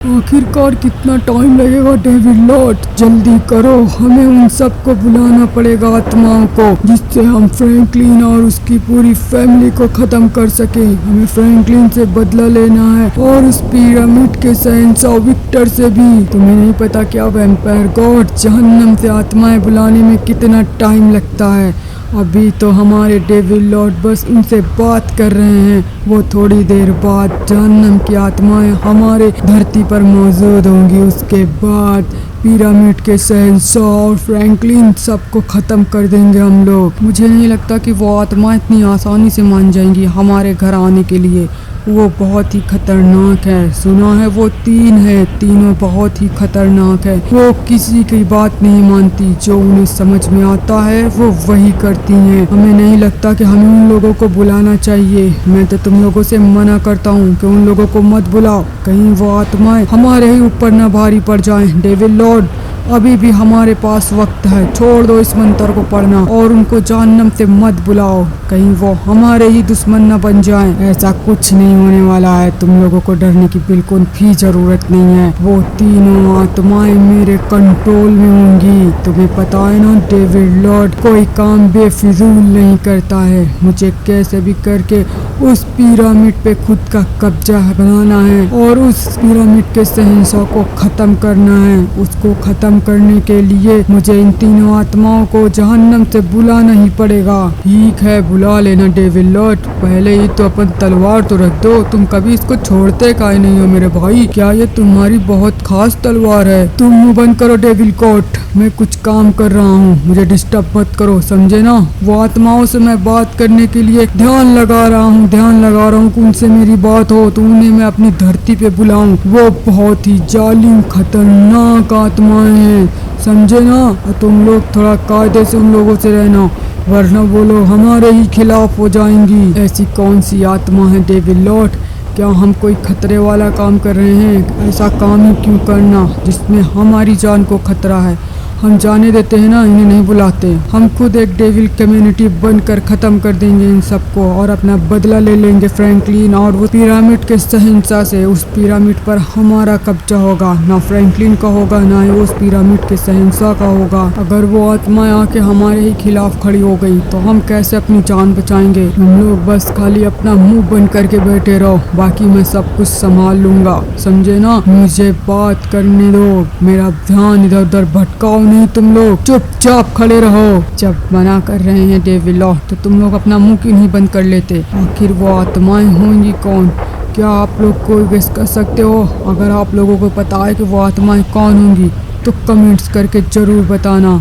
आखिरकार कितना टाइम लगेगा डेविड लॉर्ड, जल्दी करो। हमें उन सबको बुलाना पड़ेगा, आत्माओं को, जिससे हम फ्रैंकलिन और उसकी पूरी फैमिली को खत्म कर सके। हमें फ्रैंकलिन से बदला लेना है और उस पिरामिड के शहंशाह विक्टर से भी। तुम्हें नहीं पता क्या वैम्पायर गॉड, जहन्नम से आत्माएं बुलाने में कितना टाइम लगता है। अभी तो हमारे डेविड लॉर्ड बस उनसे बात कर रहे हैं, वो थोड़ी देर बाद जहन्नम की आत्माएं हमारे धरती पर मौजूद होंगी। उसके बाद पिरामिड के शहंशाह और फ्रैंकलिन सबको ख़त्म कर देंगे हम लोग। मुझे नहीं लगता कि वो आत्मा इतनी आसानी से मान जाएंगी हमारे घर आने के लिए। वो बहुत ही खतरनाक है, सुना है वो 3 है, तीनों बहुत ही खतरनाक है। वो किसी की बात नहीं मानती, जो उन्हें समझ में आता है वो वही करती हैं। हमें नहीं लगता कि हमें उन लोगों को बुलाना चाहिए। मैं तो तुम लोगों से मना करता हूँ कि उन लोगों को मत बुलाओ, कहीं वो आत्माएं हमारे ही ऊपर न भारी पड़ जाएं। डेविड लॉर्ड, अभी भी हमारे पास वक्त है, छोड़ दो इस मंत्र को पढ़ना और उनको जहन्नम से मत बुलाओ, कहीं वो हमारे ही दुश्मन न बन जाएं। ऐसा कुछ नहीं होने वाला है, तुम लोगों को डरने की बिल्कुल भी जरूरत नहीं है। वो तीनों आत्माएं मेरे कंट्रोल में होंगी। तुम्हें पता है ना डेविड लॉर्ड, कोई काम बेफिजूल नहीं करता है। मुझे कैसे भी करके उस पिरामिड पे खुद का कब्जा बनाना है और उस पिरामिड के शहंशाह को खत्म करना है। उसको खत्म करने के लिए मुझे इन तीनों आत्माओं को जहन्नम से बुलाना ही पड़ेगा। ठीक है, बुला लेना डेविड लॉर्ड, पहले ही तो अपन तलवार तो रख दो। तुम कभी इसको छोड़ते काहे नहीं हो मेरे भाई? क्या ये तुम्हारी बहुत खास तलवार है? तुम मुंह बंद करो डेविड कोट, मैं कुछ काम कर रहा हूँ, मुझे डिस्टर्ब मत करो, समझे ना? वो आत्माओं से मैं बात करने के लिए ध्यान लगा रहा हूँ कि उनसे मेरी बात हो तो उन्हें मैं अपनी धरती पे बुलाऊं। वो बहुत ही जालिम खतरनाक आत्माएं हैं, समझे ना? और तुम लोग थोड़ा कायदे से उन लोगों से रहना, वरना वो लोग हमारे ही खिलाफ हो जाएंगी। ऐसी कौन सी आत्मा है डेविड लॉर्ड? क्या हम कोई खतरे वाला काम कर रहे हैं? ऐसा काम ही क्यों करना जिसमें हमारी जान को खतरा है? हम जाने देते हैं ना, इन्हें नहीं बुलाते। हम खुद एक डेविल कम्युनिटी बनकर खत्म कर देंगे इन सबको और अपना बदला ले लेंगे फ्रैंकलिन और वो पिरामिड के शहंशाह से। उस पिरामिड पर हमारा कब्जा होगा, ना फ्रैंकलिन का होगा ना ही उस पिरामिड के शहंशाह का होगा। अगर वो आत्माएं आके हमारे ही खिलाफ खड़ी हो गई तो हम कैसे अपनी जान बचाएंगे? हम लोग बस खाली अपना मुंह बंद करके बैठे रहो, बाकी मैं सब कुछ संभाल लूंगा, समझे ना? मुझे बात करने दो, मेरा ध्यान इधर उधर भटकाओ नहीं, तुम लोग चुपचाप खड़े रहो। जब मना कर रहे हैं डेविड लॉर्ड तो तुम लोग अपना मुंह क्यों नहीं बंद कर लेते? आखिर वो आत्माएं होंगी कौन? क्या आप लोग कोई गेस कर सकते हो? अगर आप लोगों को पता है कि वो आत्माएं कौन होंगी तो कमेंट्स करके जरूर बताना।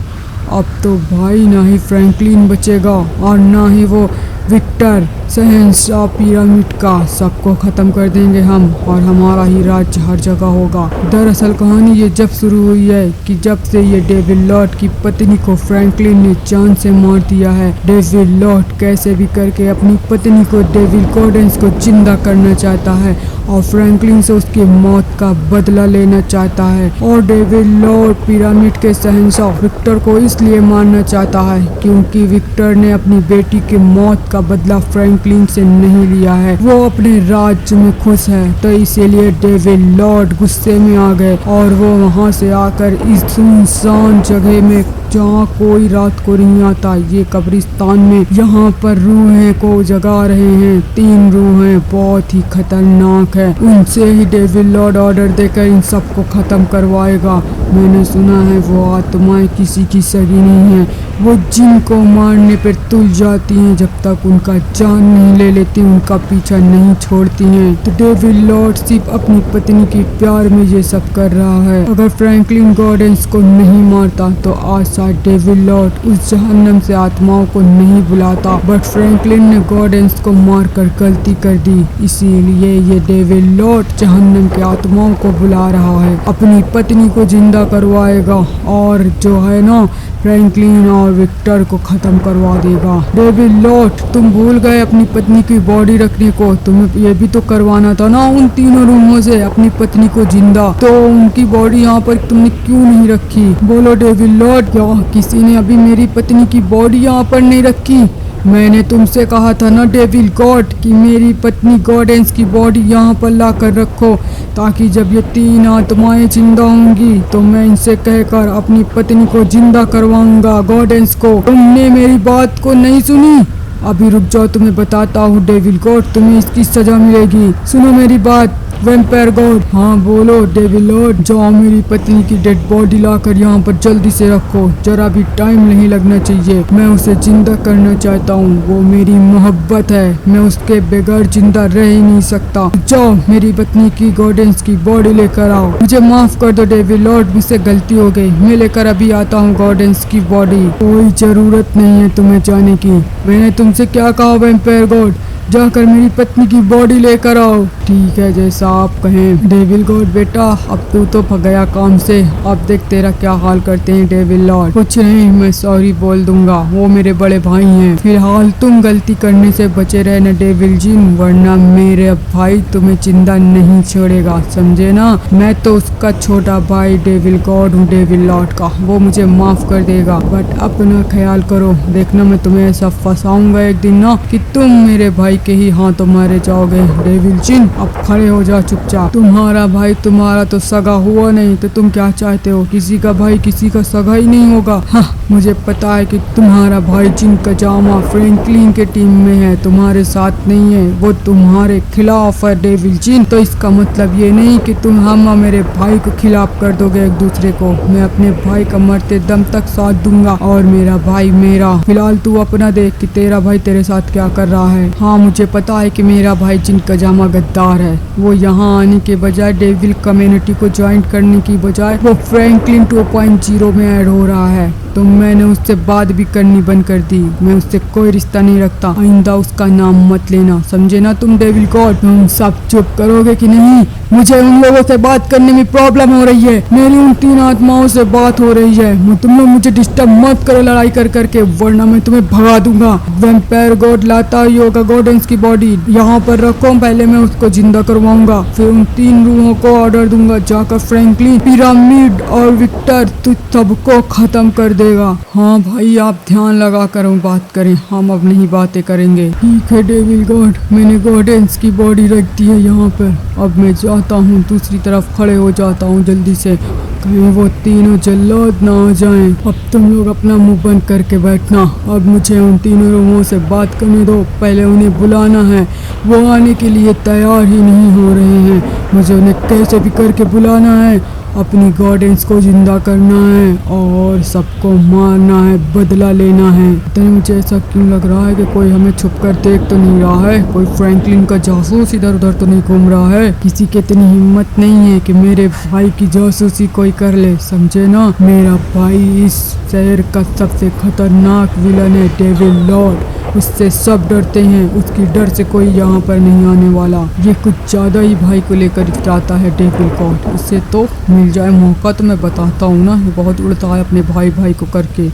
अब तो भाई ना ही फ्रैंकलिन बचेगा और ना ही वो विक्टर शहंशाह पिरामिड का, सबको खत्म कर देंगे हम और हमारा ही राज्य हर जगह होगा। दरअसल कहानी ये जब शुरू हुई है कि जब से ये डेविड लॉर्ड की पत्नी को फ्रैंकलिन ने जान से मार दिया है। डेविड लॉर्ड कैसे भी करके अपनी पत्नी को डेविड गॉर्डेंस को जिंदा करना चाहता है और फ्रैंकलिन से उसकी मौत का बदला लेना चाहता है। और डेविड लॉर्ड पिरामिड के शहंशाह विक्टर को इसलिए मारना चाहता है क्योंकि विक्टर ने अपनी बेटी की मौत का बदला फ्रैंकलिन से नहीं लिया है। वो अपने राज्य में खुश है, तो इसीलिए डेविड लॉर्ड गुस्से में आ गए और वो वहां से आकर इस सुनसान जगह में, जहाँ कोई रात को नहीं आता, ये कब्रिस्तान में, यहाँ पर रूहें को जगा रहे हैं। 3 रूहें बहुत ही खतरनाक है, उनसे ही डेविड लॉर्ड ऑर्डर देकर इन सबको खत्म करवाएगा। मैंने सुना है वो आत्माएं किसी की सगी नहीं है, वो जिनको मारने पर तुल जाती हैं, जब तक उनका जान नहीं ले लेती उनका पीछा नहीं छोड़ती हैं। तो डेविड लॉर्ड सिर्फ अपनी पत्नी के प्यार में ये सब कर रहा है। अगर फ्रैंकलिन गॉर्डेंस को नहीं मारता तो आज शायद डेविड लॉर्ड उस जहन्नम से आत्माओं को नहीं बुलाता, बट फ्रैंकलिन ने गॉर्डेंस को मारकर गलती कर दी, इसीलिए ये डेविड लॉर्ड जहन्नम के आत्माओं को बुला रहा है, अपनी पत्नी को जिंदा करवाएगा और जो है ना फ्रैंकलिन और विक्टर को खत्म करवा देगा। डेविड लॉर्ड, तुम भूल गए अपनी पत्नी की बॉडी रखने को, तुम्हें ये भी तो करवाना था ना उन तीनों रूमों से अपनी पत्नी को जिंदा, तो उनकी बॉडी यहाँ पर तुमने क्यों नहीं रखी? बोलो डेविड लॉर्ड, क्या किसी ने अभी मेरी पत्नी की बॉडी यहाँ पर नहीं रखी? मैंने तुमसे कहा था ना डेविल गॉड कि मेरी पत्नी गॉडेंस की बॉडी यहाँ पर ला कर रखो, ताकि जब ये 3 आत्माएं जिंदा होंगी तो मैं इनसे कहकर अपनी पत्नी को जिंदा करवाऊंगा गॉडेंस को। तुमने मेरी बात को नहीं सुनी? अभी रुक जाओ, तुम्हें बताता हूँ डेविल गॉड, तुम्हें इसकी सजा मिलेगी। सुनो मेरी बात वैम्पायर गॉड। हाँ बोलो डेविल लॉर्ड। जाओ मेरी पत्नी की डेड बॉडी लाकर यहाँ पर जल्दी से रखो, जरा भी टाइम नहीं लगना चाहिए। मैं उसे जिंदा करना चाहता हूँ, वो मेरी मोहब्बत है, मैं उसके बगैर जिंदा रह ही नहीं सकता। जाओ मेरी पत्नी की गॉडेंस की बॉडी लेकर आओ। मुझे माफ कर दो डेविल लॉर्ड, मुझसे गलती हो गई। मैं लेकर अभी आता हूँ गॉडेंस की बॉडी। कोई जरूरत नहीं है तुम्हें जाने की। मैंने तुमसे क्या कहा वैम्पायर गॉड? जाकर मेरी पत्नी की बॉडी लेकर आओ। ठीक है, जैसा आप कहें डेविल गॉड। बेटा अब तू तो भग गया काम से, अब देख तेरा क्या हाल करते हैं डेविल लॉर्ड। कुछ नहीं, मैं सॉरी बोल दूंगा, वो मेरे बड़े भाई हैं। फिलहाल तुम गलती करने से बचे रहना डेविल जिन, वरना मेरे भाई तुम्हें जिंदा नहीं छोड़ेगा, समझे ना। मैं तो उसका छोटा भाई डेविल गॉड हूँ डेविल लॉर्ड का, वो मुझे माफ कर देगा। बट अपना ख्याल करो, देखना मैं तुम्हें ऐसा फंसाऊंगा एक दिन ना कि तुम मेरे भाई के ही हाथों मारे जाओगे डेविल जिन। अब खड़े हो जा चुपचाप। तुम्हारा भाई तुम्हारा तो सगा हुआ नहीं, तो तुम क्या चाहते हो? किसी का भाई किसी का सगा ही नहीं होगा। हाँ, मुझे पता है कि तुम्हारा भाई जिन कजामा फ्रैंकलिन के टीम में है, तुम्हारे साथ नहीं है, वो तुम्हारे खिलाफ है डेविल जिन। तो इसका मतलब ये नहीं कि तुम हम मेरे भाई को खिलाफ कर दोगे एक दूसरे को। मैं अपने भाई का मरते दम तक साथ दूंगा और मेरा भाई मेरा। फिलहाल तू अपना देख कि तेरा भाई तेरे साथ क्या कर रहा है। हाँ, मुझे पता है कि मेरा भाई जिन कजामा गद्दार है। वो यहाँ आने के बजाय डेविल कम्युनिटी को ज्वाइन करने की बजाय वो फ्रैंकलिन 2.0 में ऐड हो रहा है। तो मैंने उससे बात भी करनी बंद कर दी। मैं उससे कोई रिश्ता नहीं रखता, आइंदा उसका नाम मत लेना, समझे ना तुम डेविल गॉड। तुम सब चुप करोगे कि नहीं? मुझे उन लोगों से बात करने में प्रॉब्लम हो रही है, मेरी उन 3 आत्माओं से बात हो रही है। तुम लोग मुझे डिस्टर्ब मत करो लड़ाई कर करके, वरना मैं तुम्हें भगा दूंगा। वैम्पायर गॉड लाता ही होगा गॉडेंस की बॉडी, यहाँ पर रखो, पहले मैं उसको जिंदा करवाऊंगा, फिर उन 3 रूहों को ऑर्डर दूंगा, जाकर फ्रैंकलिन, पिरामिड और विक्टर तू सबको खत्म कर देगा। हाँ भाई, आप ध्यान लगा कर बात करें, हम अब नहीं बातें करेंगे। ठीक है डेविल गॉड, मैंने गॉडेंस की बॉडी रख दी है यहाँ पर। अब मैं जाता हूँ, दूसरी तरफ खड़े हो जाता हूँ जल्दी से, कहीं वो तीनों जल्लाद ना आ जाएं। अब तुम लोग अपना मुंह बंद करके बैठना। अब मुझे उन 3 लोगों से बात करने दो, पहले उन्हें बुलाना है। वो आने के लिए तैयार ही नहीं हो रहे हैं। मुझे उन्हें कैसे भी करके बुलाना है, अपनी गॉडेंस को जिंदा करना है और सबको मारना है, बदला लेना है। तो मुझे ऐसा क्यों लग रहा है कि कोई हमें छुप कर देख तो नहीं रहा है, कोई फ्रैंकलिन का जासूस इधर उधर तो नहीं घूम रहा है। किसी की इतनी हिम्मत नहीं है कि मेरे भाई की जासूसी कोई कर ले, समझे ना। मेरा भाई इस शहर का सबसे खतरनाक विलन है डेविल लॉर्ड, उससे सब डरते हैं, उसकी डर से कोई यहाँ पर नहीं आने वाला। ये कुछ ज़्यादा ही भाई को लेकर जाता है डेविल गॉड, इससे तो मिल जाए मौका तो मैं बताता हूँ ना। ये बहुत उड़ता है अपने भाई को करके।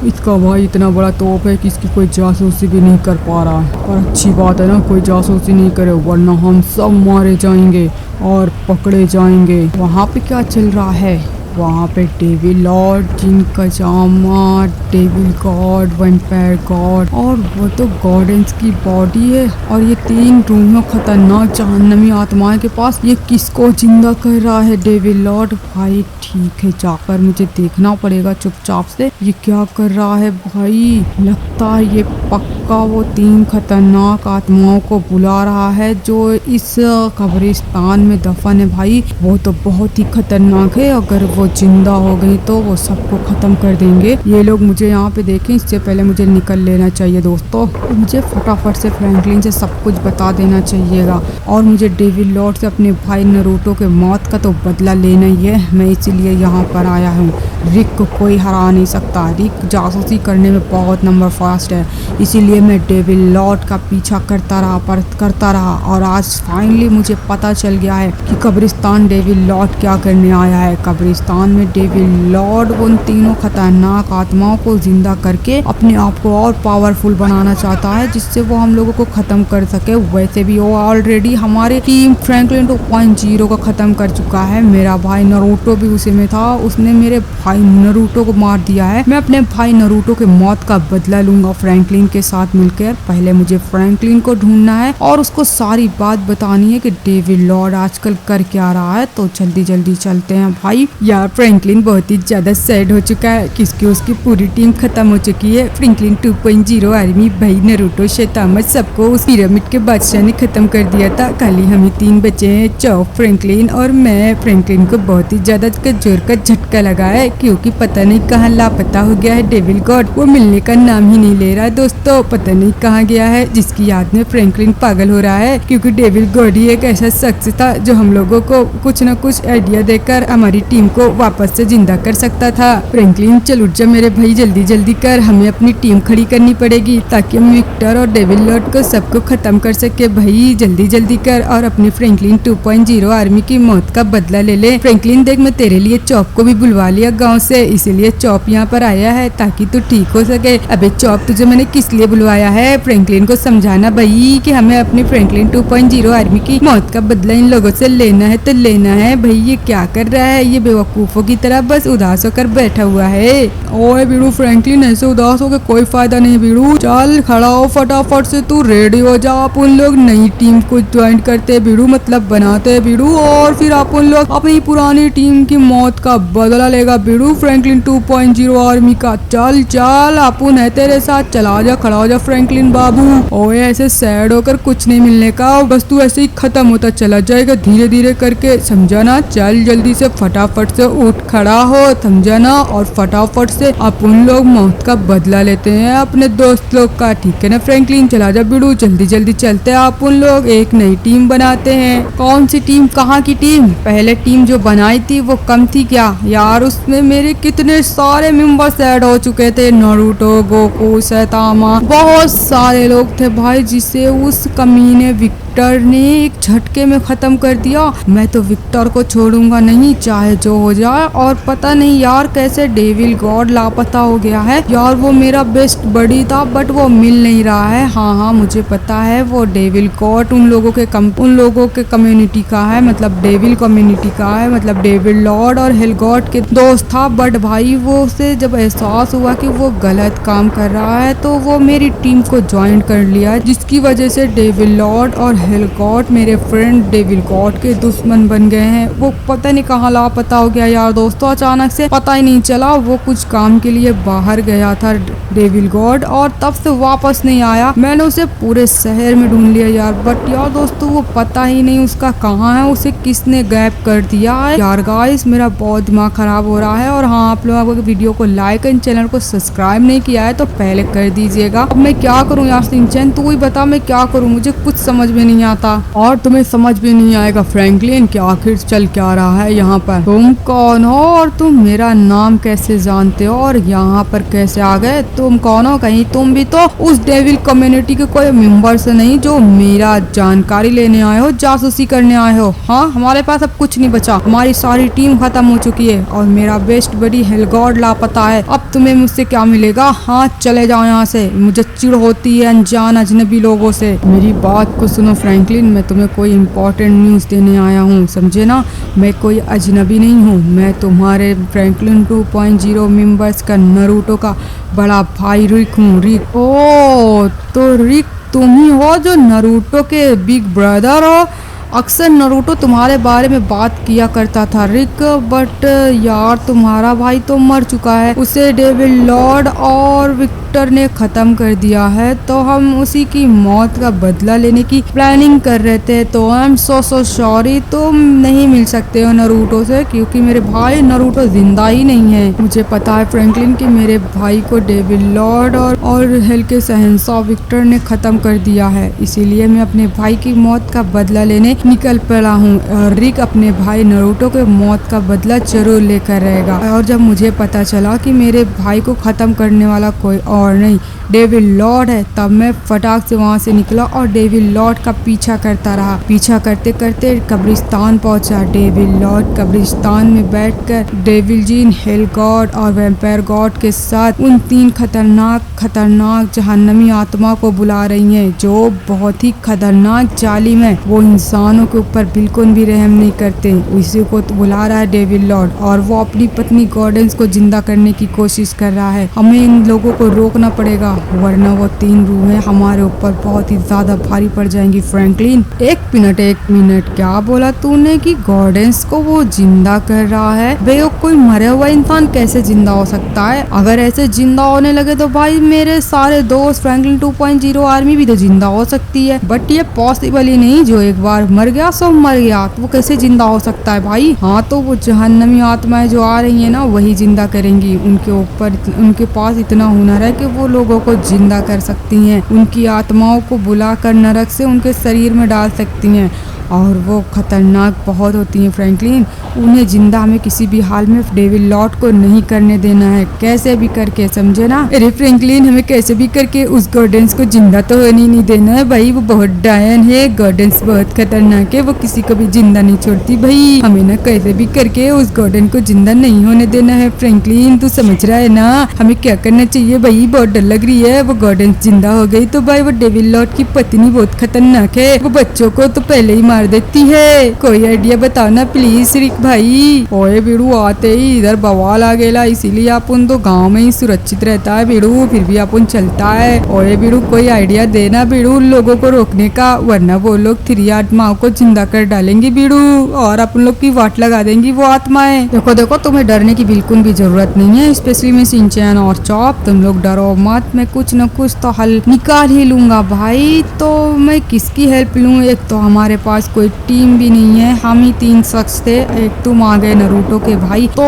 इसका भाई इतना बड़ा तोप है कि इसकी कोई जासूसी भी नहीं कर पा रहा है। और अच्छी बात है ना, कोई जासूसी नहीं करे, वरना हम सब मारे जाएंगे और पकड़े जाएंगे। वहाँ पे क्या चल रहा है? वहाँ पे डेविल लॉर्ड, जिन कजामा, डेविल गॉड, वैम्पायर गॉड और वो तो गॉडेंस की बॉडी है। और ये 3 रूहों खतरनाक जहन्नमी आत्माएं के पास ये किसको जिंदा कर रहा है डेविल लॉर्ड? भाई ठीक है, जाकर मुझे देखना पड़ेगा चुपचाप से ये क्या कर रहा है। भाई लगता है ये पक्का वो 3 खतरनाक आत्माओं को बुला रहा है जो इस कब्रिस्तान में दफन है। भाई वो तो बहुत ही खतरनाक है, अगर वो जिंदा हो गई तो वो सबको खत्म कर देंगे। ये लोग मुझे यहाँ पे देखें, इससे पहले मुझे निकल लेना चाहिए दोस्तों। मुझे फटाफट से फ्रैंकलिन से सब कुछ बता देना चाहिएगा और मुझे डेविल लॉर्ड से अपने भाई नरूटो के मौत का तो बदला लेना ही है। मैं इसीलिए यहाँ पर आया हूँ। रिक को कोई हरा नहीं सकता, रिक जासूसी करने में बहुत नंबर फास्ट है, इसीलिए मैं डेविल लॉर्ड का पीछा करता रहा और आज फाइनली मुझे पता चल गया है कि कब्रिस्तान डेविल लॉर्ड क्या करने आया है। कब्रिस्तान शैतान में डेविल लॉर्ड उन तीनों खतरनाक आत्माओं को जिंदा करके अपने आप को और पावरफुल बनाना चाहता है, जिससे वो हम लोगों को खत्म कर सके। वैसे भी वो ऑलरेडी हमारे टीम फ्रैंकलिन 2.0 को खत्म कर चुका है। मेरा भाई नरूटो भी उसी में था, उसने मेरे भाई नरूटो को मार दिया है। मैं अपने भाई नरूटो के मौत का बदला लूंगा फ्रैंकलिन के साथ मिलकर। पहले मुझे फ्रैंकलिन को ढूंढना है और उसको सारी बात बतानी है कि डेविल लॉर्ड आजकल कर क्या रहा है। तो जल्दी जल्दी चलते हैं भाई। यार फ्रैंकलिन बहुत ही ज्यादा सैड हो चुका है क्योंकि उसकी पूरी टीम खत्म हो चुकी है। फ्रैंकलिन 2.0 आर्मी भाई नरूटो शैतान सबको उस पिरामिड के बादशाह ने खत्म कर दिया था। खाली हमें 3 बचे हैं, चॉप, फ्रैंकलिन और मैं। फ्रैंकलिन को बहुत ही ज्यादा जोर का झटका लगा है क्योंकि पता नहीं कहाँ लापता हो गया है डेविल गॉड। वो मिलने का नाम ही नहीं ले रहा है दोस्तों, पता नहीं कहाँ गया है, जिसकी याद में फ्रैंकलिन पागल हो रहा है क्योंकि डेविल गॉड ही एक ऐसा शख्स था जो हम लोगों को कुछ न कुछ आइडिया देकर हमारी टीम को वापस से जिंदा कर सकता था। फ्रैंकलिन चल उठ जा मेरे भाई, जल्दी जल्दी कर, हमें अपनी टीम खड़ी करनी पड़ेगी ताकि हम विक्टर और डेविल लॉर्ड को सबको खत्म कर सके। भाई जल्दी जल्दी कर और अपनी फ्रैंकलिन 2.0 आर्मी की मौत का बदला ले ले। फ्रैंकलिन देख, मैं तेरे लिए चॉप को भी बुलवा लिया गांव से, इसीलिए चॉप यहाँ पर आया है ताकि तू ठीक हो सके। अबे चॉप, तुझे मैंने किस लिए बुलवाया है? फ्रैंकलिन को समझाना भाई कि हमें अपनी फ्रैंकलिन 2.0 आर्मी की मौत का बदला इन लोगों से लेना है तो लेना है। भाई ये क्या कर रहा है? ये बेवकूफों की तरह बस उदास होकर बैठा हुआ है। ओए बीड़ू, फ्रैंकलिन ऐसे उदास होकर कोई फायदा नहीं बीड़ू, चल खड़ा हो फटाफट से, तू रेडी हो जा। अपन लोग नई टीम को ज्वाइन करते बीड़ू, मतलब बनाते बीड़ू, और फिर अपन लोग अपनी पुरानी टीम की मौत का बदला लेगा बीड़ू फ्रैंकलिन 2.0 आर्मी का। चल चल अपन है तेरे साथ, चला जा, खड़ा हो जा फ्रैंकलिन बाबू। ओए ऐसे सैड होकर कुछ नहीं मिलने का, बस तू ऐसे ही खत्म होता चला जाएगा धीरे धीरे करके, समझा ना। चल जल्दी से फटाफट से उठ खड़ा हो, समझा ना, और फटाफट से अपन लोग मौत का बदला लेते हैं अपने दोस्त लोग का, ठीक है ना फ्रैंकलिन? चला जा बिड़ू, जल्दी जल्दी चलते हैं अपन लोग, एक नई टीम बनाते हैं। कौन सी टीम? कहाँ की टीम? पहले टीम जो बनाई थी वो कम थी क्या यार? उसमें मेरे कितने सारे मेंबर्स ऐड हो चुके थे, नारुतो, गोकू, सैतामा, बहुत सारे लोग थे भाई, जिसे उस कमीने विक्टर ने एक झटके में खत्म कर दिया। मैं तो विक्टर को छोड़ूंगा नहीं, चाहे जो हो जाए। और पता नहीं यार कैसे डेविल गॉड लापता हो गया है यार। वो मेरा बेस्ट बडी था बट वो मिल नहीं रहा है। हाँ मुझे पता है वो डेविल गॉड उन लोगों के कम्युनिटी का है, मतलब डेविल कम्युनिटी का है, मतलब डेविल लॉर्ड और हेल गॉड के दोस्त था। बट भाई वो उसे जब एहसास हुआ कि वो गलत काम कर रहा है तो वो मेरी टीम को ज्वाइन कर लिया, जिसकी वजह से डेविल लॉर्ड और हेल गॉड मेरे फ्रेंड डेविल गॉड के दुश्मन बन गए हैं। वो पता नहीं कहाँ लापता हो गया यार दोस्तों, अचानक से पता ही नहीं चला। वो कुछ काम के लिए बाहर गया था डेविल गॉड और तब से वापस नहीं आया। मैंने उसे पूरे शहर में ढूंढ लिया यार, बट यार दोस्तों वो पता ही नहीं उसका कहाँ है, उसे किसने गायब कर दिया है यार। गाइस मेरा बहुत दिमाग खराब हो रहा है। और हाँ, आप लोग अगर वीडियो को लाइक एंड चैनल को सब्सक्राइब नहीं किया है तो पहले कर दीजिएगा। अब मैं क्या करूँ यार सिंचन, तू ही बता मैं क्या करूँ, मुझे कुछ समझ में नहीं आता। और तुम्हें समझ भी नहीं आएगा फ्रैंकलिन कि आखिर चल क्या रहा है यहाँ पर। तुम कौन हो और तुम मेरा नाम कैसे जानते हो और यहाँ पर कैसे आ गए? तुम कौन हो? कहीं तुम भी तो उस डेविल कम्युनिटी के कोई मेंबर से नहीं जो मेरा जानकारी लेने आए हो, जासूसी करने आए हो? हाँ, हमारे पास अब कुछ नहीं बचा, हमारी सारी टीम खत्म हो चुकी है और मेरा बेस्ट बडी हेल गॉड लापता है। अब तुम्हें मुझसे क्या मिलेगा? हाँ चले जाओ यहाँ से, मुझे चिढ़ होती है अनजान अजनबी लोगों से। मेरी बात को सुनो फ्रैंकलिन, मैं तुम्हें कोई इम्पोर्टेंट न्यूज देने आया हूँ, समझे ना? मैं कोई अजनबी नहीं हूँ, मैं तुम्हारे फ्रैंकलिन 2.0 मेंबर्स का नारुतो का बड़ा भाई रिक हूँ। रिक? ओ तो रिक तुम ही हो जो नारुतो के बिग ब्रदर हो? अक्सर नारुतो तुम्हारे बारे में बात किया करता था रिक, बट यार तुम्हारा भाई तो मर चुका है, उसे डेविल लॉर्ड और विक्टर ने खत्म कर दिया है। तो हम उसी की मौत का बदला लेने की प्लानिंग कर रहे थे। तो आई एम सो सॉरी, तुम नहीं मिल सकते हो नारुतो से क्योंकि मेरे भाई नारुतो जिंदा ही नहीं है। मुझे पता है फ्रैंकलिन कि मेरे भाई को डेविल लॉर्ड और हेल के शहंशाह विक्टर ने खत्म कर दिया है, इसीलिए मैं अपने भाई की मौत का बदला लेने निकल पड़ा हूँ और रिक अपने भाई नारुतो के मौत का बदला जरूर लेकर रहेगा। और जब मुझे पता चला कि मेरे भाई को खत्म करने वाला कोई और नहीं डेविल लॉर्ड है, तब मैं फटाक से वहाँ से निकला और डेविल लॉर्ड का पीछा करता रहा। पीछा करते करते कब्रिस्तान पहुँचा। डेविल लॉर्ड कब्रिस्तान में बैठकर डेविल जीन, हेल गॉड और वैम्पायर गॉड के साथ उन 3 खतरनाक जहन्नमी आत्मा को बुला रही हैं, जो बहुत ही खतरनाक जालिम है। वो इंसानों के ऊपर बिल्कुल भी रहम नहीं करते। उसी को तो बुला रहा है डेविल लॉर्ड और वो अपनी पत्नी गॉर्डेंस को जिंदा करने की कोशिश कर रहा है। हमें इन लोगों को रोकना पड़ेगा, वरना वो 3 रूहें हमारे ऊपर बहुत ही ज्यादा भारी पड़ जाएंगी। फ्रैंकलिन, एक मिनट, क्या बोला तूने कि गॉर्डेंस को वो जिंदा कर रहा है? बे कोई मरे हुआ इंसान कैसे जिंदा हो सकता है? अगर ऐसे जिंदा होने लगे तो भाई मेरे सारे दोस्त फ्रैंकलिन 2.0 आर्मी भी तो जिंदा हो सकती है, बट ये पॉसिबल ही नहीं। जो एक बार मर गया सो मर गया, तो वो कैसे जिंदा हो सकता है भाई? हाँ, तो वो जहन्नमी आत्माएं जो आ रही है ना, वही जिंदा करेंगी। उनके पास इतना हुनर है कि वो लोगों को जिंदा कर सकती हैं। उनकी आत्माओं को बुलाकर नरक से उनके शरीर में डाल सकती हैं और वो खतरनाक बहुत होती हैं। फ्रैंकलिन, उन्हें जिंदा हमें किसी भी हाल में डेविल लॉर्ड को नहीं करने देना है, कैसे भी करके, समझे ना? अरे फ्रैंकलिन, हमें कैसे भी करके उस गॉर्डेंस को जिंदा तो होने नहीं देना है भाई। वो बहुत डायन है, गॉर्डेंस बहुत खतरनाक है, वो किसी को भी जिंदा नहीं छोड़ती भाई। हमें ना कैसे भी करके उस गॉर्डन को जिंदा नहीं होने देना है। फ्रैंकलिन, तू समझ रहा है ना हमें क्या करना चाहिए भाई? बहुत डर लग रही है। वो गॉर्डेंस जिंदा हो गई तो भाई वो डेविल लॉर्ड की पत्नी बहुत खतरनाक है, वो बच्चों को तो पहले ही मार देती है। कोई आइडिया बताओ ना प्लीज रिक भाई। ओए बिड़ू, आते ही इधर बवाल आ गया, इसीलिए अपन तो गांव में ही सुरक्षित रहता है बिड़ू, फिर भी अपन चलता है। ओए बिड़ू, कोई आइडिया देना बिड़ू उन लोगों को रोकने का, वरना वो लोग 3 आत्माओं को जिंदा कर डालेंगे बिड़ू और अपन लोग की वाट लगा देंगी वो आत्माएं। देखो, तुम्हें डरने की बिल्कुल भी जरूरत नहीं है, स्पेशली में शिनचैन और चॉप। तुम लोग डरो मत, मैं कुछ न कुछ तो हल निकाल ही लूंगा भाई। तो मैं किसकी हेल्प लूं? एक तो हमारे पास कोई टीम भी नहीं है, हम ही 3 शख्स थे, एक तुम आ गए नारुतो के भाई। तो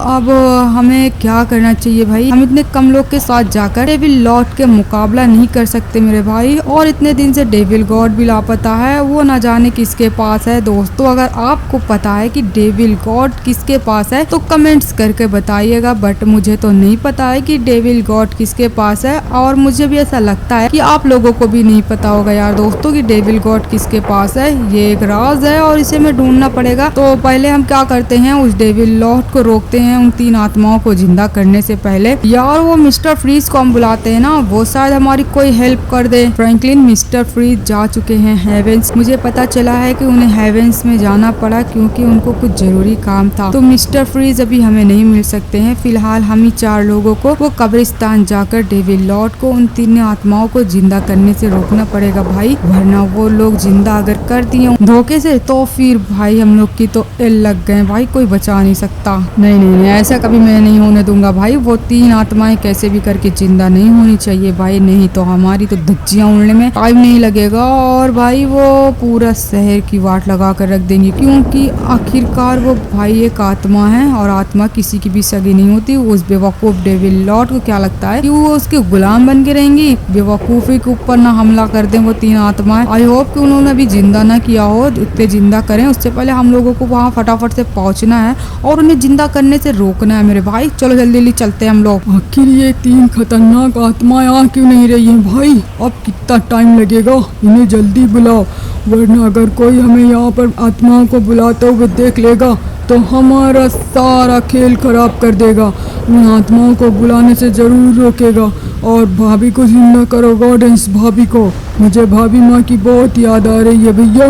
अब हमें क्या करना चाहिए भाई? हम इतने कम लोग के साथ जाकर डेविल लॉर्ड के मुकाबला नहीं कर सकते मेरे भाई, और इतने दिन से डेविल गॉड भी लापता है, वो ना जाने किसके पास है। दोस्तों, अगर आपको पता है कि डेविल गॉड किसके पास है तो कमेंट्स करके बताइएगा, बट मुझे तो नहीं पता है कि डेविल गॉड किसके पास है, और मुझे भी ऐसा लगता है कि आप लोगों को भी नहीं पता होगा यार दोस्तों कि डेविल गॉड किसके पास है। ये एक राज है और इसे हमें ढूंढना पड़ेगा। तो पहले हम क्या करते हैं, उस डेविल लॉर्ड को रोकते हैं उन 3 आत्माओं को जिंदा करने से पहले। यार वो मिस्टर फ्रीज को हम बुलाते हैं ना, वो शायद हमारी कोई हेल्प कर दे। फ्रैंकलिन, मिस्टर फ्रीज जा चुके हैं हेवेंस। मुझे पता चला है कि उन्हें हेवेंस में जाना पड़ा क्योंकि उनको कुछ जरूरी काम था। तो मिस्टर फ्रीज अभी हमें नहीं मिल सकते हैं। फिलहाल हम ही 4 लोगों को वो कब्रिस्तान जाकर डेविल लॉर्ड को उन 3 आत्माओं को जिंदा करने से रोकना पड़ेगा भाई, वरना वो लोग जिंदा अगर कर दिए धोखे से तो फिर भाई हम लोग की तो एल लग गए भाई, कोई बचा नहीं सकता। नहीं, ऐसा कभी मैं नहीं होने दूंगा भाई। वो 3 आत्माएं कैसे भी करके जिंदा नहीं होनी चाहिए भाई, नहीं तो हमारी तो धज्जियां उड़ने में टाइम नहीं लगेगा और भाई वो पूरा शहर की वाट लगा कर रख देंगे, क्योंकि आखिरकार वो भाई एक आत्मा है और आत्मा किसी की भी सगी नहीं होती। उस बेवकूफ डेविल लॉर्ड को क्या लगता है कि वो उसके गुलाम बन के रहेंगी? बेवकूफी के ऊपर ना हमला कर दें वो 3 आत्माएं। आई होप कि उन्होंने अभी जिंदा ना किया हो, उतने जिंदा करें उससे पहले हम लोगों को वहाँ फटाफट से पहुँचना है और उन्हें जिंदा करने से रोकना है मेरे भाई। चलो जल्दी चलते हैं हम लोग। आखिर ये 3 खतरनाक आत्माएं आ क्यों नहीं रही हैं भाई? अब कितना टाइम लगेगा? इन्हें जल्दी बुलाओ, वरना अगर कोई हमें यहाँ पर आत्माओं को बुलाते हुए देख लेगा तो हमारा सारा खेल खराब कर देगा। उन आत्माओं को बुलाने से जरूर रोकेगा। और भाभी को जिंदा करो गॉर्डेंस, भाभी को। मुझे भाभी माँ की बहुत याद आ रही है भैया,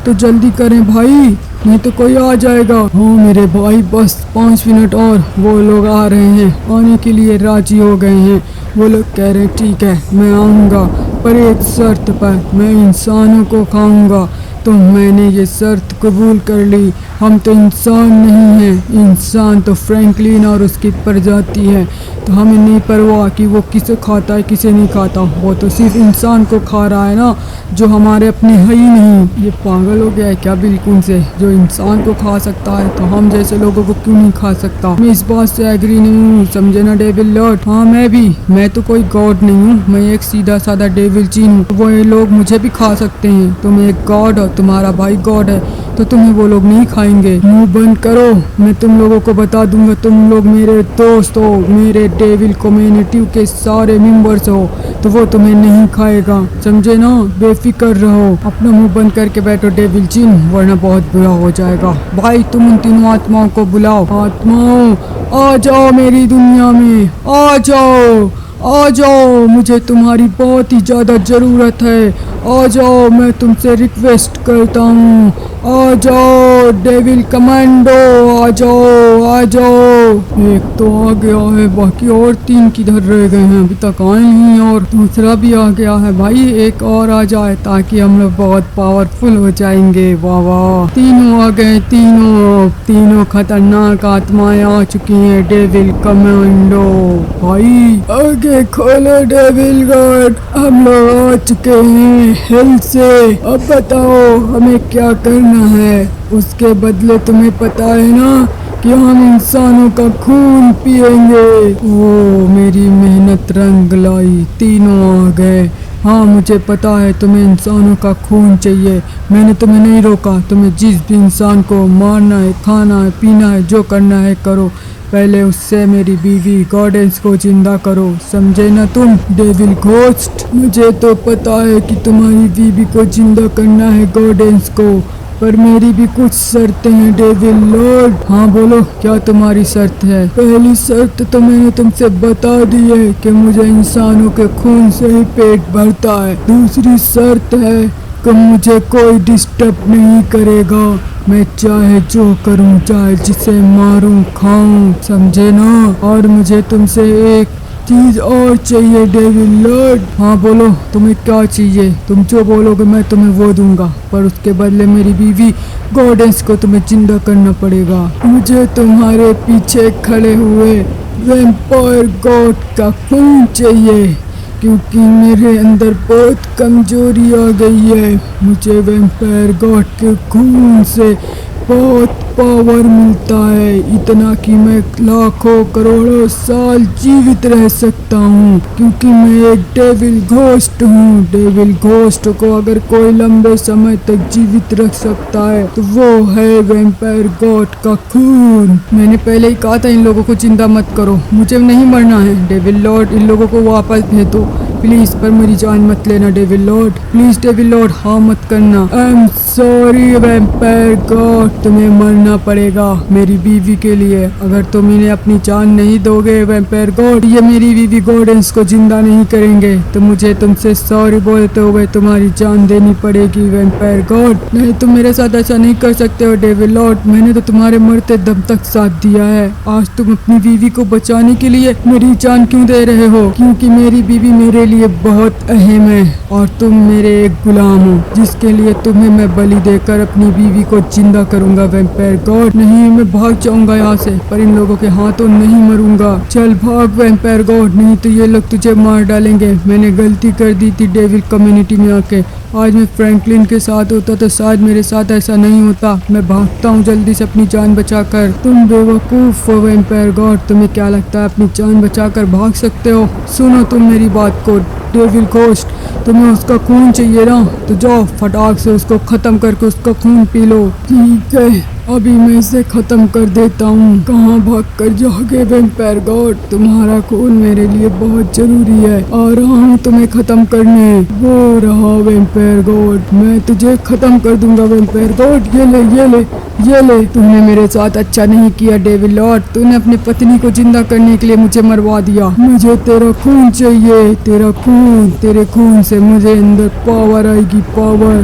तो जल्दी करें भाई, नहीं तो कोई आ जाएगा। हाँ मेरे भाई, बस 5 मिनट और, वो लोग आ रहे हैं, आने के लिए राजी हो गए हैं। वो लोग कह रहे हैं ठीक है मैं आऊँगा, पर एक शर्त पर, मैं इंसानों को खाऊंगा। तो मैंने ये शर्त कबूल कर ली। हम तो इंसान नहीं हैं, इंसान तो फ्रैंकलिन और उसकी प्रजाति है, तो हमें नहीं परवाह कि वो किसे खाता है किसे नहीं खाता। वो तो सिर्फ इंसान को खा रहा है ना, जो हमारे अपने है ही नहीं। ये पागल हो गया है क्या बिल्कुल से? जो इंसान को खा सकता है तो हम जैसे लोगों को क्यों नहीं खा सकता? मैं इस बात से एग्री नहीं हूँ, समझे ना डेविल लॉर्ड? हाँ मैं तो कोई गॉड नहीं हूँ, मैं एक सीधा साधा डेविल जीन हूँ। वो ये लोग मुझे भी खा सकते हैं, तो मैं एक गॉड और तुम्हारा भाई गॉड है तो तुम्हें वो लोग नहीं खाएंगे। मुंह बंद करो, मैं तुम लोगों को बता दूंगा, तुम लोग मेरे दोस्त हो, मेरे डेविल कम्युनिटी के सारे मेंबर्स हो, तो वो तुम्हें नहीं खाएगा, समझे ना। बेफिक्र रहो, अपना मुंह बंद करके बैठो डेविल जिन, वरना बहुत बुरा हो जाएगा। भाई तुम उन तीनों आत्माओं को बुलाओ। आत्माओं आ जाओ मेरी दुनिया में, आ जाओ आ जाओ, मुझे तुम्हारी बहुत ही ज़्यादा ज़रूरत है। आ जाओ, मैं तुमसे रिक्वेस्ट करता हूँ, आ जाओ डेविल कमांडो, आ जाओ आ जाओ। एक तो आ गया है, बाकी और 3 किधर रह गए हैं, अभी तक आए नहीं, और दूसरा भी आ गया है। भाई एक और आ जाए ताकि हम लोग बहुत पावरफुल हो जाएंगे। वाह वाह, तीनों आ गए, तीनों खतरनाक आत्माएं आ चुकी हैं डेविल कमांडो। भाई आगे खोलो डेविल गॉड, हम लोग आ चुके हैं हेल से। अब बताओ हमें क्या करना है, उसके बदले तुम्हें पता है ना कि हम इंसानों का खून पिएंगे। ओ मेरी मेहनत रंग लाई, तीनों आ गए। हाँ मुझे पता है तुम्हें इंसानों का खून चाहिए, मैंने तुम्हें नहीं रोका। तुम्हें जिस भी इंसान को मारना है, खाना है, पीना है, जो करना है करो, पहले उससे मेरी बीवी गॉडेंस को जिंदा करो, समझे ना तुम डेविल घोस्ट। मुझे तो पता है कि तुम्हारी बीवी को जिंदा करना है गॉडेंस को, पर मेरी भी कुछ शर्तें हैं डेविल लॉर्ड। हाँ बोलो क्या तुम्हारी शर्त है। पहली शर्त तो मैंने तुमसे बता दी है कि मुझे इंसानों के खून से ही पेट भरता है। दूसरी शर्त है कि मुझे कोई डिस्टर्ब नहीं करेगा, मैं चाहे जो करूं, चाहे जिसे मारूं खाऊं, समझे ना। और मुझे तुमसे एक चीज और चाहिए डेविल लॉर्ड। हाँ बोलो तुम्हें क्या चाहिए, तुम जो बोलोगे मैं तुम्हें वो दूंगा, पर उसके बदले मेरी बीवी गॉडेंस को तुम्हें जिंदा करना पड़ेगा। मुझे तुम्हारे पीछे खड़े हुए वैम्पायर गॉड का खून चाहिए, क्योंकि मेरे अंदर बहुत कमजोरी आ गई है। मुझे वैम्पायर गॉड के खून से बहुत पावर मिलता है, इतना कि मैं लाखों करोड़ों साल जीवित रह सकता हूँ, क्योंकि मैं एक डेविल घोस्ट हूँ। डेविल घोस्ट को अगर कोई लंबे समय तक जीवित रख सकता है तो वो है वैम्पायर गॉड का खून। मैंने पहले ही कहा था इन लोगों को जिंदा मत करो, मुझे नहीं मरना है। डेविल लॉर्ड इन लोगों को वापस भेज दो प्लीज, पर मेरी जान मत लेना devil Lord, please devil Lord, हाँ मत करना। I am sorry vampire God, तुम्हें मरना पड़ेगा मेरी बीवी के लिए। अगर तुम इन्हें अपनी जान नहीं दोगे वैम्पायर गॉड, ये मेरी बीवी गॉडेंस को जिंदा नहीं करेंगे, तो मुझे तुमसे सॉरी बोलते हुए तुम्हारी जान देनी पड़ेगी वैम्पायर गॉड। नहीं तुम मेरे साथ ऐसा नहीं कर सकते हो डेविल लॉर्ड, मैंने तो तुम्हारे मरते दम तक साथ दिया है। आज तुम अपनी बीवी को बचाने के लिए मेरी जान क्यों दे रहे हो? क्योंकि मेरी बीवी मेरे लिए बहुत अहम है और तुम मेरे एक गुलाम हो, जिसके लिए तुम्हें मैं बलि देकर अपनी बीवी को जिंदा करूंगा वैम्पायर गॉड। नहीं मैं भाग जाऊंगा यहाँ से, पर इन लोगों के हाथों नहीं मरूंगा। चल भाग वैम्पायर गॉड, नहीं तो ये लोग तुझे मार डालेंगे। मैंने गलती कर दी थी डेविल कम्युनिटी में आके, आज मैं फ्रैंकलिन के साथ होता तो शायद मेरे साथ ऐसा नहीं होता। मैं भागता हूँ जल्दी से अपनी जान बचाकर। तुम बेवकूफ हो वैम्पायर गॉड, तुम्हें क्या लगता है अपनी जान बचाकर भाग सकते हो? सुनो तुम मेरी बात को डेविल घोस्ट, तुम्हें उसका खून चाहिए ना, तो जाओ फटाक से उसको खत्म करके उसका खून पी लो। ठीक है अभी मैं इसे खत्म कर देता हूँ। कहाँ भाग कर जाओगे वैम्पायर गॉड, तुम्हारा खून मेरे लिए बहुत जरूरी है। आ रहा हूँ तुम्हें खत्म करने। वो रहा वैम्पायर गॉड, मैं तुझे खत्म कर दूंगा वैम्पायर गॉड। ये ले ये ले ये ले। तुमने मेरे साथ अच्छा नहीं किया डेविल लॉर्ड, तूने अपनी पत्नी को जिंदा करने के लिए मुझे मरवा दिया। मुझे तेरा खून चाहिए, तेरा खून, तेरे खून से मुझे अंदर पावर आएगी, पावर।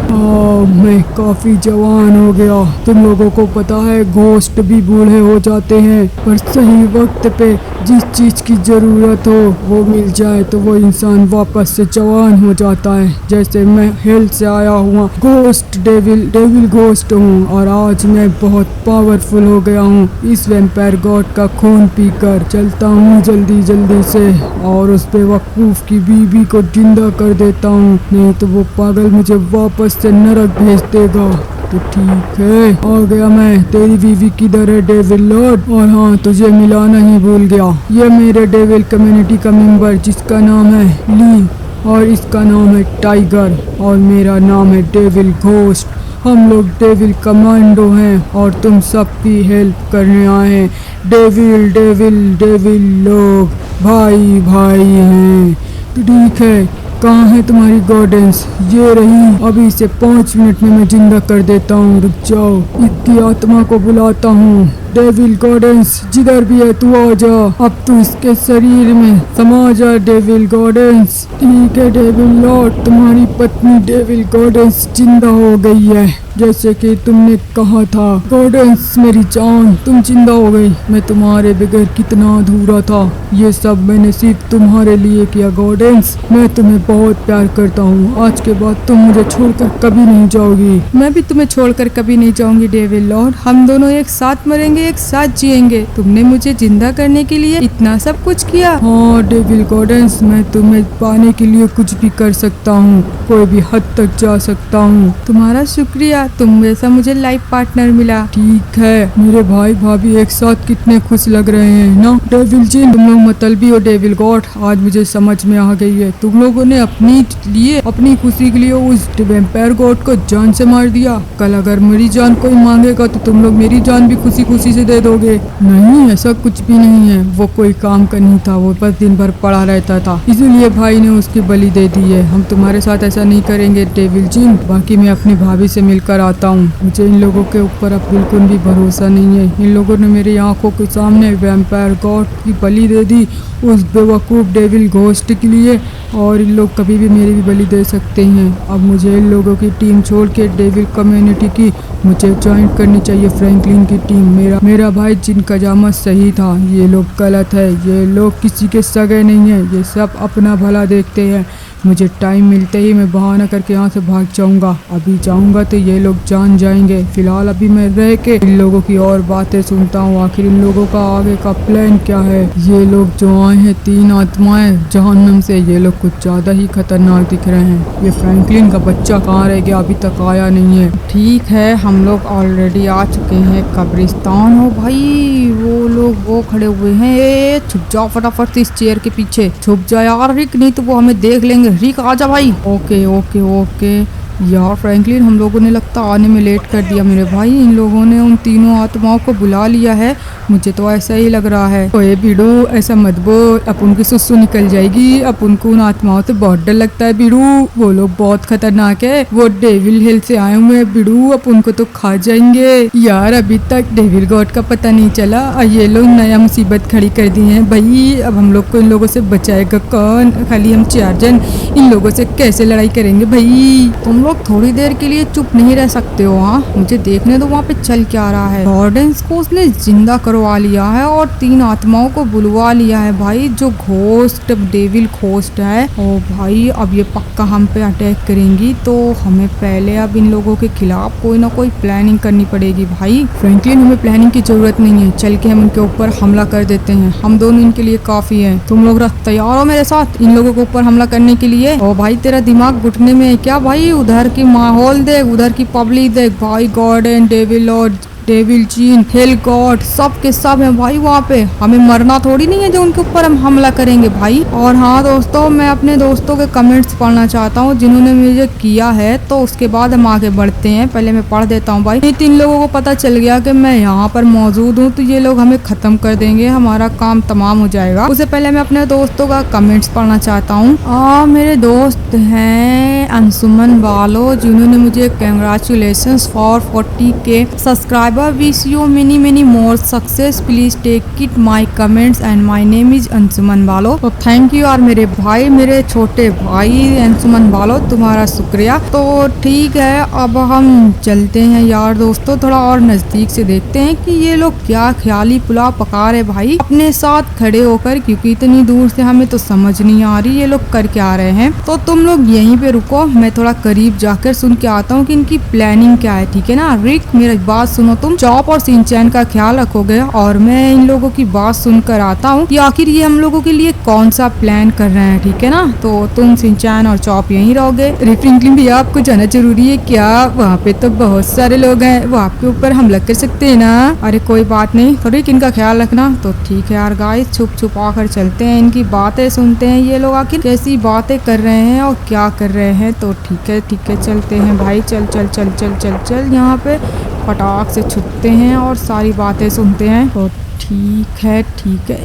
मैं काफी जवान हो गया। तुम लोगों को पता है घोस्ट भी बूढ़े हो जाते हैं, पर सही वक्त पे जिस चीज की जरूरत हो वो मिल जाए तो वो इंसान वापस से जवान हो जाता है। जैसे मैं हेल से आया हुआ घोस्ट डेविल घोस्ट हूँ और आज मैं बहुत पावरफुल हो गया हूँ इस वैम्पायर गॉड का खून पीकर। चलता हूँ जल्दी जल्दी से और उस बेवकूफ की बीवी को जिंदा कर देता हूँ, नहीं तो वो पागल मुझे वापस से नरक भेज देगा। तो ठीक है आ गया मैं। तेरी बीवी किधर है डेविल लॉर्ड? और हाँ तुझे मिलाना ही भूल गया, ये मेरे डेविल कम्युनिटी का मेंबर जिसका नाम है ली और इसका नाम है टाइगर और मेरा नाम है डेविल घोस्ट। हम लोग डेविल कमांडो हैं और तुम सबकी हेल्प करने आए हैं। डेविल डेविल डेविल लोग भाई भाई हैं। तो ठीक है, कहाँ है तुम्हारी गॉडेंस? ये रही, अभी इसे 5 मिनट में मैं जिंदा कर देता हूँ। रुक जाओ, इसकी आत्मा को बुलाता हूँ। डेविल गॉडेंस जिधर भी है तू आ जा, अब तू इसके शरीर में समा जा। डेविल गॉडेंस, ठीक है डेविल लॉर्ड, तुम्हारी पत्नी डेविल गॉडेंस जिंदा हो गई है जैसे कि तुमने कहा था। गॉडेंस मेरी जान, तुम जिंदा हो गई। मैं तुम्हारे बगैर कितना अधूरा था, ये सब मैंने सिर्फ तुम्हारे लिए किया। गॉडेंस, मैं तुम्हें बहुत प्यार करता हूँ। आज के बाद तुम मुझे छोड़कर कभी नहीं जाओगी। मैं भी तुम्हें छोड़कर कभी नहीं जाऊंगी डेविल लॉर्ड। हम दोनों एक साथ मरेंगे, एक साथ जिएंगे। तुमने मुझे जिंदा करने के लिए इतना सब कुछ किया। हाँ डेविल गॉडेंस, मैं तुम्हें पाने के लिए कुछ भी कर सकता हूँ, कोई भी हद तक जा सकता हूँ। तुम्हारा शुक्रिया, तुम जैसा मुझे लाइफ पार्टनर मिला। ठीक है, मेरे भाई भाभी एक साथ कितने खुश लग रहे हैं ना। डेविल जी, तुम लोग मतलबी हो डेविल गॉड, आज मुझे समझ में आ गई है। तुम लोगों ने अपनी खुशी के लिए उस वैम्पायर गॉड को जान से मार दिया। कल अगर मेरी जान कोई मांगेगा तो तुम लोग मेरी जान भी खुशी खुशी से दे दोगे। नहीं, ऐसा कुछ भी नहीं है। वो कोई काम का नहीं था, वो बस दिन भर पड़ा रहता था, इसीलिए भाई ने उसकी बलि दे दी है। हम तुम्हारे साथ ऐसा नहीं करेंगे डेविल जी। बाकी मैं अपनी भाभी से मिलकर आता हूँ। मुझे इन लोगों के ऊपर अब बिल्कुल भी भरोसा नहीं है। इन लोगों ने मेरी आंखों के सामने वैम्पायर गॉड की बलि दे दी उस बेवकूफ़ डेविल घोस्ट के लिए, और इन लोग कभी भी मेरी भी बलि दे सकते हैं। अब मुझे इन लोगों की टीम छोड़ के डेविल कम्युनिटी की मुझे ज्वाइन करनी चाहिए, फ्रैंकलिन की टीम। मेरा भाई जिन कजामा सही था, ये लोग गलत है। ये लोग किसी के सगे नहीं है, ये सब अपना भला देखते हैं। मुझे टाइम मिलते ही मैं बहाना करके यहाँ से भाग जाऊंगा। अभी जाऊंगा तो ये लोग जान जाएंगे। फिलहाल अभी मैं रह के इन लोगों की और बातें सुनता हूँ, आखिर इन लोगों का आगे का प्लान क्या है। ये लोग जो आए हैं 3 आत्माएं जहन्नम से, ये लोग कुछ ज्यादा ही खतरनाक दिख रहे हैं। ये फ्रैंकलिन का बच्चा कहाँ रह गया, अभी तक आया नहीं है। ठीक है, हम लोग ऑलरेडी आ चुके हैं कब्रिस्तान। हो भाई, वो लोग वो खड़े हुए हैं। छुप जाओ फटाफट से इस चेयर के पीछे, छुप जाओ यार रिक, नहीं तो वो हमें देख लेंगे। रिक आजा भाई। ओके ओके ओके यार फ्रैंकलिन, हम लोगों ने लगता आने में लेट कर दिया मेरे भाई। इन लोगों ने उन तीनों आत्माओं को बुला लिया है, मुझे तो ऐसा ही लग रहा है। ओए बिडू, ऐसा मत बोल, अब उनकी सुसु निकल जाएगी। अब उनको उन आत्माओं से बहुत डर लगता है बिडू, वो लोग बहुत खतरनाक है। वो डेविल हिल से आए हुए हैं बिडू, अब उनको तो खा जाएंगे। यार अभी तक डेविल गॉड का पता नहीं चला और ये लोग नया मुसीबत खड़ी कर दी है भाई। अब हम लोग को इन लोगों से बचाएगा कौन? खाली हम 4 जन इन लोगों से कैसे लड़ाई करेंगे भाई? तुम लोग थोड़ी देर के लिए चुप नहीं रह सकते हो? हाँ, मुझे देखने दो वहाँ पे चल क्या रहा है। गॉर्डेंस को उसने जिंदा करवा लिया है और 3 आत्माओं को बुलवा लिया है भाई, जो घोस्ट डेविल घोस्ट है। ओ भाई, अब ये पक्का हम पे अटैक करेंगी, तो हमें पहले अब इन लोगों के खिलाफ कोई ना कोई प्लानिंग करनी पड़ेगी भाई। फ्रैंकलिन, हमें प्लानिंग की जरूरत नहीं है, चल के हम इनके ऊपर हमला कर देते हैं। हम दोनों इनके लिए काफी है। तुम लोग तैयार हो मेरे साथ इन लोगों के ऊपर हमला करने के लिए? ओ भाई, तेरा दिमाग घुटने में है क्या भाई? उधर की माहौल देख, उधर की पब्लिक देख भाई। God and devil Lord, devil gene, hello God, सब के सब है भाई वहाँ पे। हमें मरना थोड़ी नहीं है जो उनके ऊपर हम हमला करेंगे भाई। और हाँ दोस्तों, मैं अपने दोस्तों के कमेंट्स पढ़ना चाहता हूँ जिन्होंने मुझे किया है, तो उसके बाद हम आगे बढ़ते हैं। पहले मैं पढ़ देता हूँ भाई। ये 3 लोगों को पता चल गया कि मैं यहाँ पर मौजूद हूँ, तो ये लोग हमें खत्म कर देंगे, हमारा काम तमाम हो जाएगा। उससे पहले मैं अपने दोस्तों का कमेंट्स पढ़ना चाहता हूँ। मेरे दोस्त हैं अंशुमन बालो, जिन्होंने मुझे congratulations for 40K subscriber, wish you many more success, please take it my comments and my name is Anshuman बालो। तो थैंक यू यार मेरे भाई, मेरे छोटे भाई अंशुमन बालो, तुम्हारा शुक्रिया। तो ठीक है, अब हम चलते हैं यार दोस्तों, थोड़ा और नजदीक से देखते हैं कि ये लोग क्या ख्याली पुलाव पका रहे भाई अपने साथ खड़े होकर, क्योंकि इतनी दूर से हमें तो समझ नहीं आ रही ये लोग कर क्या रहे हैं। तो तुम लोग यहीं पे रुको, मैं थोड़ा करीब जाकर सुन के आता हूँ कि इनकी प्लानिंग क्या है, ठीक है ना? रिक, मेरी बात सुनो तुम चॉप और सिंचैन का ख्याल रखोगे और मैं इन लोगों की बात सुनकर आता हूँ कि आखिर ये हम लोगों के लिए कौन सा प्लान कर रहे हैं, ठीक है ना। तो तुम सिंचैन और चॉप यहीं रहोगे। अरे फ्रैंकलिन भैया आपको जाना जरूरी है क्या? वहाँ पे तो बहुत सारे लोग हैं, वो आपके ऊपर हमला कर सकते हैं ना। अरे कोई बात नहीं, थोड़ी इनका ख्याल रखना। तो ठीक है यार गाइस, छुप छुपा कर चलते हैं, इनकी बातें सुनते हैं, ये लोग आखिर कैसी बातें कर रहे हैं और क्या कर रहे हैं। तो ठीक है चलते हैं भाई, चल चल चल चल चल चल यहाँ पे फटाक से छुपते हैं और सारी बातें सुनते हैं। तो ठीक है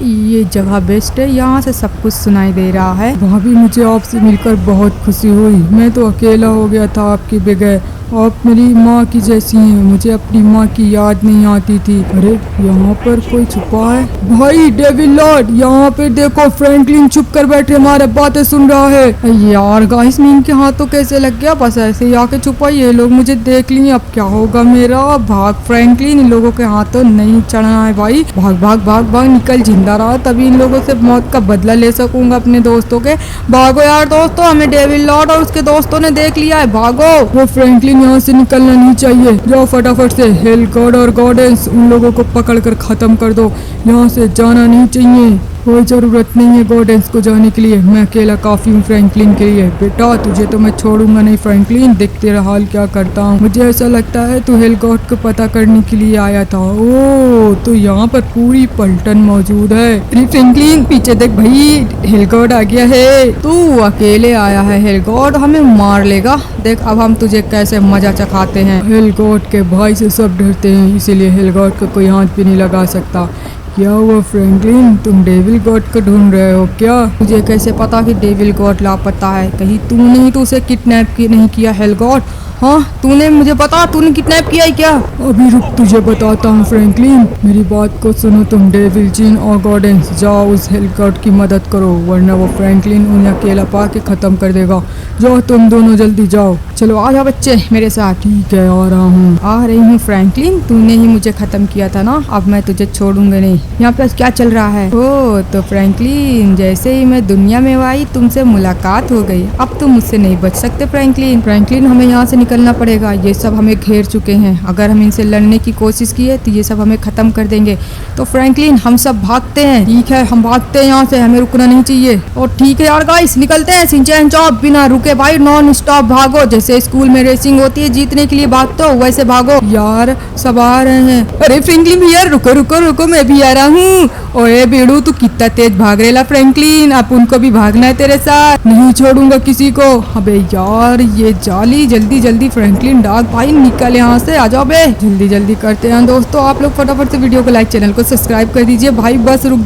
ये जगह बेस्ट है, यहाँ से सब कुछ सुनाई दे रहा है। भाभी मुझे आपसे मिलकर बहुत खुशी हुई, मैं तो अकेला हो गया था आपके बगैर। आप मेरी माँ की जैसी हैं, मुझे अपनी माँ की याद नहीं आती थी। अरे यहाँ पर कोई छुपा है। भाई डेविल लॉर्ड, यहाँ पे देखो फ्रैंकलिन छुप कर बैठे हमारे बातें सुन रहा है। यार गाइस में इनके हाथ तो कैसे लग गया, बस ऐसे ही आके छुपा, ये लोग मुझे देख लिए, अब क्या होगा मेरा। भाग फ्रैंकलिन, इन लोगों के हाथ तो नहीं चढ़ना है भाई। भाग भाग भाग भाग, निकल जिंदा रहा, तभी इन लोगों से मौत का बदला ले सकूंगा अपने दोस्तों के। भागो यार दोस्तों, हमें डेविल लॉर्ड और उसके दोस्तों ने देख लिया है, भागो। वो फ्रैंकलिन यहाँ से निकलना नहीं चाहिए, जाओ फटाफट से। हेल गॉड और गॉडेंस, उन लोगों को पकड़ कर खत्म कर दो, यहाँ से जाना नहीं चाहिए। कोई ज़रूरत नहीं है गॉडेंस को जाने के लिए, मैं अकेला काफ़ी हूँ फ्रैंकलिन के लिए। बेटा तुझे तो मैं छोड़ूंगा नहीं फ्रैंकलिन, देख तेरा हाल क्या करता हूँ। मुझे ऐसा लगता है तू हेल गॉड को पता करने के लिए आया था। ओह, तो यहाँ पर पूरी पलटन मौजूद है। अरे फ्रैंकलिन पीछे देख भाई, हेल गॉड आ गया है। तू अकेले आया है, हेल गॉड हमें मार लेगा, देख अब हम तुझे कैसे मजा चखाते हैं। हेल गॉड के भाई से सब डरते हैं, इसीलिए हेल गॉड को कोई हाथ भी नहीं लगा सकता। क्या हुआ फ्रैंकलिन, तुम डेविल गॉड को ढूंढ रहे हो क्या? मुझे कैसे पता कि डेविल गॉड लापता है, कहीं तूने ही तो उसे किडनैप नहीं किया हेल गॉड? हाँ तूने, मुझे पता तूने किडनैप किया है क्या? अभी रुक, तुझे बताता हूँ फ्रैंकलिन, मेरी बात को सुनो तुम डेविल जिन और गॉडेंस, जाओ उस हेल गॉड की मदद करो, वरना वो फ्रैंकलिन उन्हें अकेला पा के खत्म कर देगा। जाओ तुम दोनों जल्दी जाओ। चलो आ जाओ बच्चे मेरे साथ। ठीक है आ रहा हूँ। आ रही हूँ फ्रैंकलिन, तूने ही मुझे खत्म किया था ना, अब मैं तुझे छोड़ूंगा नहीं। यहाँ पे क्या चल रहा है? ओ तो फ्रैंकलिन, जैसे ही मैं दुनिया में आई तुमसे मुलाकात हो गई, अब तुम मुझसे नहीं बच सकते फ्रैंकलिन। फ्रैंकलिन हमें यहाँ से निकलना पड़ेगा, ये सब हमें घेर चुके हैं, अगर हम इनसे लड़ने की कोशिश किए तो ये सब हमें खत्म कर देंगे। तो फ्रैंकलिन हम सब भागते हैं। ठीक है हम भागते हैं यहाँ से, हमें रुकना नहीं चाहिए। और ठीक है यार गाइस निकलते हैं। सिंचैन चॉप बिना रुके भाई नॉन स्टॉप भागो, जैसे स्कूल में रेसिंग होती है जीतने के लिए भागते हो वैसे भागो। यार सब आ रहे हैं। अरे फ्रैंकलिन भैया रुको रुको रुको, मैं भी आ रहा हूँ। ओए बेड़ू तू कितना तेज भाग रेला फ्रैंकलिन, अब उनको भी भागना है तेरे साथ, नहीं छोड़ूंगा किसी को। अबे यार ये जाली, जल्दी जल्दी फ्रैंकलिन डाग भाई निकल यहाँ से, आ जाओ बे, जल्दी जल्दी करते हैं। दोस्तों आप लोग फटाफट से वीडियो को लाइक, चैनल को सब्सक्राइब कर दीजिए भाई। बस रुक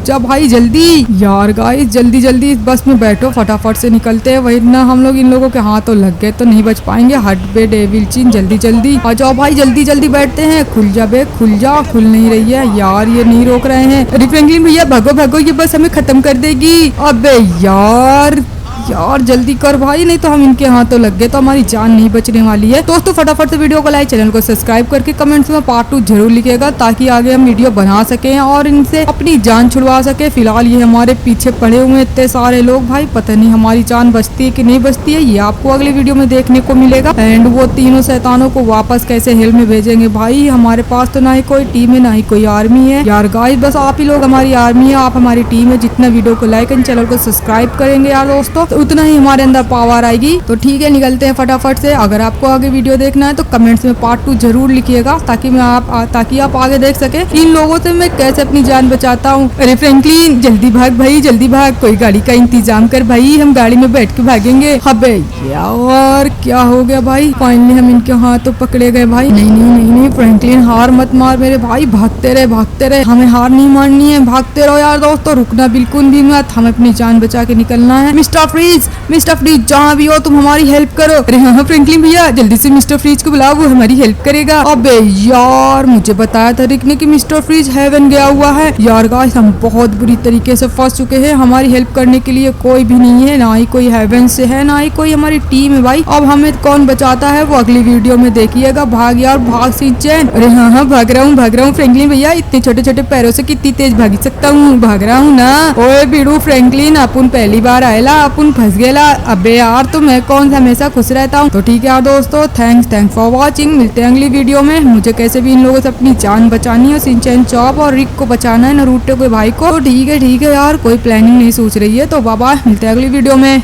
जा भाई जल्दी। यार गाइस जल्दी जल्दी बस में बैठो, फटाफट से निकलते हैं, वरना हम लोग इन लोगों के हाथों लग गए तो नहीं बच पाएंगे। हट बे डेविल चिन, जल्दी जल्दी आ जाओ भाई, जल्दी जल्दी बैठते हैं। खुल जा बे खुल जा, खुल नहीं रही है यार, ये नहीं रोक रहे हैं। अरे फ्रैंकलिन भैया भागो भागो, ये बस हमें खत्म कर देगी। अबे यार जल्दी कर भाई, नहीं तो हम इनके हाथों लग गए तो हमारी जान नहीं बचने वाली है। दोस्तों फटाफट से वीडियो को लाइक, चैनल को सब्सक्राइब करके कमेंट्स में पार्ट 2 जरूर लिखिएगा, ताकि आगे हम वीडियो बना सके और इनसे अपनी जान छुड़वा सके। फिलहाल ये हमारे पीछे पड़े हुए इतने सारे लोग भाई, पता नहीं हमारी जान बचती है कि नहीं बचती है, ये आपको अगले वीडियो में देखने को मिलेगा। एंड वो तीनों शैतानों को वापस कैसे हेल में भेजेंगे भाई, हमारे पास तो ना ही कोई टीम है ना ही कोई आर्मी है। यार गाइस बस आप ही लोग हमारी आर्मी है, आप हमारी टीम है। जितना वीडियो को लाइक एंड चैनल को सब्सक्राइब करेंगे यार दोस्तों, तो उतना ही हमारे अंदर पावर आएगी। तो ठीक है निकलते हैं फटाफट से। अगर आपको आगे वीडियो देखना है तो कमेंट्स में पार्ट 2 जरूर लिखिएगा, ताकि आप आगे देख सके इन लोगों से मैं कैसे अपनी जान बचाता हूँ। अरे फ्रैंकलिन जल्दी भाग भाई जल्दी भाग, कोई गाड़ी का इंतजाम कर भाई, हम गाड़ी में बैठ के भागेंगे। अबे यार क्या हो गया भाई, फाइनली हम इनके हाथों पकड़े गए भाई। नहीं फ्रैंकलिन हार मत मार मेरे भाई, भागते रहे, हमें हार नहीं मारनी है, भागते रहो यार दोस्तों, रुकना बिल्कुल भी मत, हमें अपनी जान बचा के निकलना है। मिस्टर फ्रीज जहाँ भी हो तुम हमारी हेल्प करो। अरे हाँ फ्रैंकलिन भैया जल्दी से मिस्टर फ्रीज को बुलाओ, वो हमारी हेल्प करेगा। अबे यार मुझे बताया था रिक ने कि मिस्टर फ्रीज हेवन गया हुआ है। यार गाइस हम बहुत बुरी तरीके से फंस चुके हैं, हमारी हेल्प करने के लिए कोई भी नहीं है, ना ही कोई हेवन से है ना ही कोई हमारी टीम है भाई। अब हमें कौन बचाता है वो अगली वीडियो में देखिएगा। भाग यार भाग सिंचैन। अरे हाँ भाग रहा हूँ फ्रैंकलिन भैया, इतने छोटे छोटे पैरों से कितनी तेज भाग सकता हूँ, भाग रहा हूँ ना। ओए बीड़ू फ्रैंकलिन अपन पहली बार आएला, अपन फंस गेला। अबे यार तो मैं कौन सा हमेशा खुश रहता हूँ। तो ठीक है यार दोस्तों, थैंक्स फॉर वॉचिंग। मिलते हैं अगली वीडियो में। मुझे कैसे भी इन लोगों से अपनी जान बचानी है, शिनचैन चॉप और रिक को बचाना है, नारुतो के भाई को। तो ठीक है यार, कोई प्लानिंग नहीं सोच रही है। तो बाय बाय, मिलते हैं अगली वीडियो में।